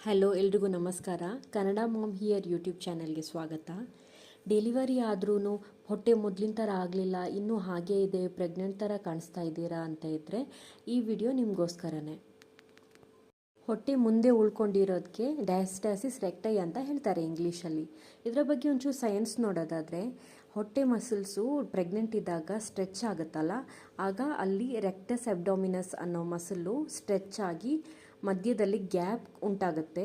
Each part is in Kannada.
ಹಲೋ ಎಲ್ರಿಗೂ ನಮಸ್ಕಾರ. ಕನ್ನಡ ಮಾಮ್ ಹಿಯರ್ ಯೂಟ್ಯೂಬ್ ಚಾನಲ್ಗೆ ಸ್ವಾಗತ. ಡೆಲಿವರಿ ಆದ್ರೂ ಹೊಟ್ಟೆ ಮೊದಲಿನ ಥರ ಆಗಲಿಲ್ಲ, ಇನ್ನೂ ಹಾಗೇ ಇದೆ, ಪ್ರೆಗ್ನೆಂಟ್ ಥರ ಕಾಣಿಸ್ತಾ ಇದ್ದೀರಾ ಅಂತ ಇದ್ದರೆ ಈ ವಿಡಿಯೋ ನಿಮಗೋಸ್ಕರನೇ. ಹೊಟ್ಟೆ ಮುಂದೆ ಉಳ್ಕೊಂಡಿರೋದಕ್ಕೆ ಡಯಾಸ್ಟಾಸಿಸ್ ರೆಕ್ಟೈ ಅಂತ ಹೇಳ್ತಾರೆ ಇಂಗ್ಲೀಷಲ್ಲಿ. ಇದರ ಬಗ್ಗೆ ಒಂಚೂರು ಸೈನ್ಸ್ ನೋಡೋದಾದರೆ, ಹೊಟ್ಟೆ ಮಸಲ್ಸು ಪ್ರೆಗ್ನೆಂಟ್ ಇದ್ದಾಗ ಸ್ಟ್ರೆಚ್ ಆಗುತ್ತಲ್ಲ, ಆಗ ಅಲ್ಲಿ ರೆಕ್ಟಸ್ ಅಬ್ಡಾಮಿನಸ್ ಅನ್ನೋ ಮಸಲ್ಲು ಸ್ಟ್ರೆಚ್ ಆಗಿ ಮಧ್ಯದಲ್ಲಿ ಗ್ಯಾಪ್ ಉಂಟಾಗುತ್ತೆ.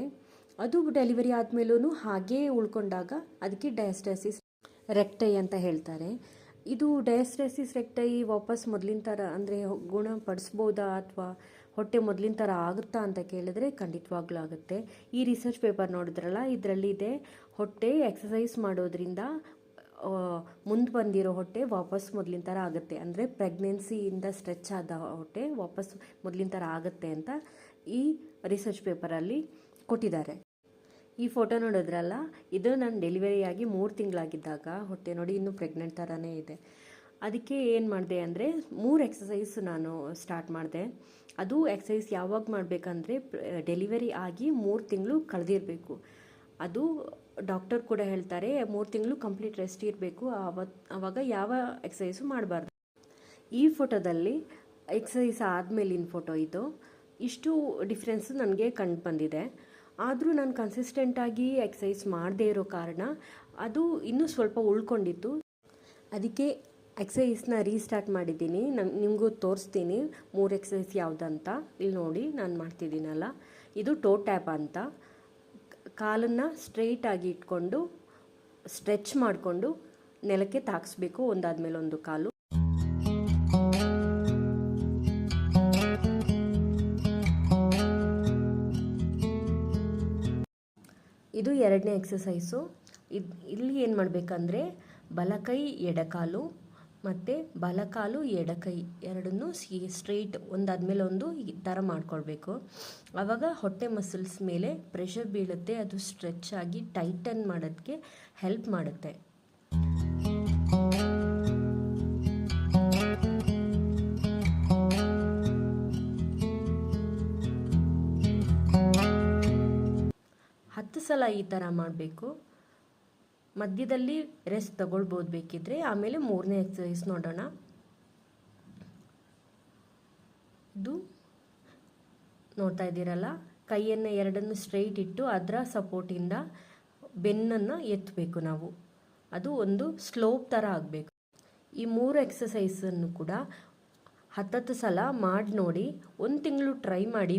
ಅದು ಡೆಲಿವರಿ ಆದಮೇಲೂ ಹಾಗೇ ಉಳ್ಕೊಂಡಾಗ ಅದಕ್ಕೆ ಡಯಾಸ್ಟಾಸಿಸ್ ರೆಕ್ಟೈ ಅಂತ ಹೇಳ್ತಾರೆ. ಇದು ಡಯಾಸ್ಟಾಸಿಸ್ ರೆಕ್ಟೈ ವಾಪಸ್ ಮೊದಲಿನ ಥರ ಅಂದರೆ ಗುಣಪಡಿಸ್ಬೋದಾ ಅಥವಾ ಹೊಟ್ಟೆ ಮೊದಲಿನ ಥರ ಆಗುತ್ತಾ ಅಂತ ಕೇಳಿದ್ರೆ ಖಂಡಿತವಾಗ್ಲೂ ಆಗುತ್ತೆ. ಈ ರಿಸರ್ಚ್ ಪೇಪರ್ ನೋಡಿದ್ರಲ್ಲ, ಇದರಲ್ಲಿದೆ ಹೊಟ್ಟೆ ಎಕ್ಸಸೈಸ್ ಮಾಡೋದ್ರಿಂದ ಮುಂದೆ ಬಂದಿರೋ ಹೊಟ್ಟೆ ವಾಪಸ್ ಮೊದಲಿನ ಥರ ಆಗುತ್ತೆ, ಅಂದರೆ ಪ್ರೆಗ್ನೆನ್ಸಿಯಿಂದ ಸ್ಟ್ರೆಚ್ ಆದ ಹೊಟ್ಟೆ ವಾಪಸ್ ಮೊದಲಿನ ಥರ ಆಗುತ್ತೆ ಅಂತ ಈ ರಿಸರ್ಚ್ ಪೇಪರಲ್ಲಿ ಕೊಟ್ಟಿದ್ದಾರೆ. ಈ ಫೋಟೋ ನೋಡಿದ್ರಲ್ಲ, ಇದು ನಾನು ಡೆಲಿವರಿ ಆಗಿ 3 ತಿಂಗಳಾಗಿದ್ದಾಗ ಹೊಟ್ಟೆ ನೋಡಿ ಇನ್ನೂ ಪ್ರೆಗ್ನೆಂಟ್ ಥರನೇ ಇದೆ. ಅದಕ್ಕೆ ಏನು ಮಾಡಿದೆ ಅಂದರೆ 3 ಎಕ್ಸಸೈಸ್ ನಾನು ಸ್ಟಾರ್ಟ್ ಮಾಡಿದೆ. ಅದು ಎಕ್ಸಸೈಸ್ ಯಾವಾಗ ಮಾಡಬೇಕಂದ್ರೆ ಡೆಲಿವರಿ ಆಗಿ 3 ತಿಂಗಳು ಕಳೆದಿರಬೇಕು. ಅದು ಡಾಕ್ಟರ್ ಕೂಡ ಹೇಳ್ತಾರೆ 3 ತಿಂಗಳು ಕಂಪ್ಲೀಟ್ ರೆಸ್ಟ್ ಇರಬೇಕು, ಆವಾಗ ಯಾವ ಎಕ್ಸಸೈಸು ಮಾಡಬಾರ್ದು. ಈ ಫೋಟೋದಲ್ಲಿ ಎಕ್ಸಸೈಸ್ ಆದಮೇಲಿನ ಫೋಟೋ ಇದು. ಇಷ್ಟು ಡಿಫ್ರೆನ್ಸು ನನಗೆ ಕಂಡು ಬಂದಿದೆ. ಆದರೂ ನಾನು ಕನ್ಸಿಸ್ಟೆಂಟಾಗಿ ಎಕ್ಸಸೈಸ್ ಮಾಡದೇ ಇರೋ ಕಾರಣ ಅದು ಇನ್ನೂ ಸ್ವಲ್ಪ ಉಳ್ಕೊಂಡಿತ್ತು. ಅದಕ್ಕೆ ಎಕ್ಸಸೈಸ್ನ ರೀಸ್ಟಾರ್ಟ್ ಮಾಡಿದ್ದೀನಿ. ನಿಮಗೂ ತೋರಿಸ್ತೀನಿ 3 ಎಕ್ಸಸೈಸ್ ಯಾವುದಂತ. ಇಲ್ಲಿ ನೋಡಿ ನಾನು ಮಾಡ್ತಿದ್ದೀನಲ್ಲ, ಇದು ಟೋ ಟ್ಯಾಪ್ ಅಂತ. ಕಾಲನ್ನು ಸ್ಟ್ರೈಟಾಗಿ ಇಟ್ಕೊಂಡು ಸ್ಟ್ರೆಚ್ ಮಾಡಿಕೊಂಡು ನೆಲಕ್ಕೆ ತಾಗಿಸ್ಬೇಕು, ಒಂದಾದ್ಮೇಲೆ ಒಂದು ಕಾಲು. ಇದು 2ನೇ ಎಕ್ಸಸೈಸು. ಇಲ್ಲಿ ಏನು ಮಾಡಬೇಕಂದ್ರೆ ಬಲಕೈ ಎಡಕಾಲು ಮತ್ತು ಬಲಕಾಲು ಎಡಕೈ ಎರಡನ್ನೂ ಸ್ಟ್ರೈಟ್ ಒಂದಾದ್ಮೇಲೆ ಒಂದು ಈ ಥರ ಮಾಡ್ಕೊಳ್ಬೇಕು. ಆವಾಗ ಹೊಟ್ಟೆ ಮಸಲ್ಸ್ ಮೇಲೆ ಪ್ರೆಷರ್ ಬೀಳುತ್ತೆ, ಅದು ಸ್ಟ್ರೆಚ್ ಆಗಿ ಟೈಟನ್ ಮಾಡೋದಕ್ಕೆ ಹೆಲ್ಪ್ ಮಾಡುತ್ತೆ. ಹತ್ತು ಸಲ ಈ ಥರ ಮಾಡಬೇಕು. ಮಧ್ಯದಲ್ಲಿ ರೆಸ್ಟ್ ತಗೊಳ್ಬೋದು ಬೇಕಿದ್ರೆ. ಆಮೇಲೆ 3ನೇ ಎಕ್ಸಸೈಸ್ ನೋಡೋಣ. ಇದು ನೋಡ್ತಾ ಇದ್ದೀರಲ್ಲ, ಕೈಯನ್ನು ಎರಡನ್ನು ಸ್ಟ್ರೈಟ್ ಇಟ್ಟು ಅದರ ಸಪೋರ್ಟಿಂದ ಬೆನ್ನನ್ನು ಎತ್ತಬೇಕು ನಾವು. ಅದು ಒಂದು ಸ್ಲೋಪ್ ಥರ ಆಗಬೇಕು. ಈ 3 ಎಕ್ಸಸೈಸನ್ನು ಕೂಡ 10 ಸಲ ಮಾಡಿ ನೋಡಿ. 1 ತಿಂಗಳು ಟ್ರೈ ಮಾಡಿ.